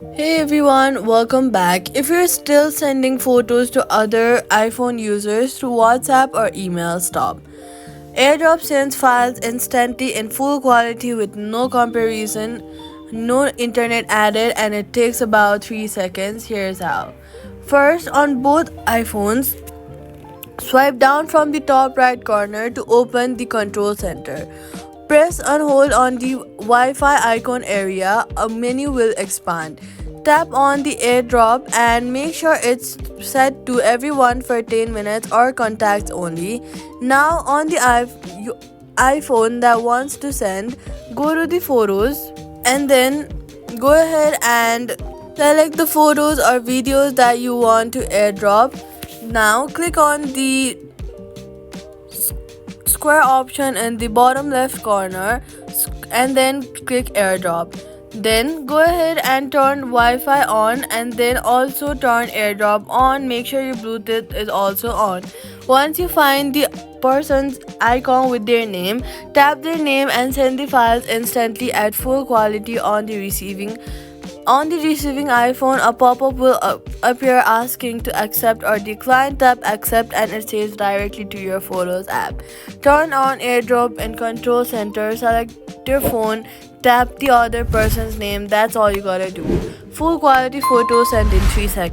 Hey everyone, welcome back. If you're still sending photos to other iPhone users through WhatsApp or email, stop. AirDrop sends files instantly in full quality with no comparison, no internet added, and it takes about 3 seconds. Here's how. First, on both iPhones, swipe down from the top right corner to open the control center. Press and hold on the Wi-Fi icon area, a menu will expand. Tap on the AirDrop and make sure it's set to everyone for 10 minutes or contacts only. Now on the iPhone that wants to send, go to the photos and then go ahead and select the photos or videos that you want to AirDrop. Now click on the square option in the bottom left corner and then click AirDrop. Then go ahead and turn Wi-Fi on and then also turn AirDrop on. Make sure your Bluetooth is also on. Once you find the person's icon with their name, tap their name and send the files instantly at full quality on the receiving iPhone. A pop-up will appear asking to accept or decline. Tap accept and it saves directly to your Photos app. Turn on AirDrop in Control Center. Select your phone. Tap the other person's name. That's all you gotta do. Full quality photos sent in 3 seconds.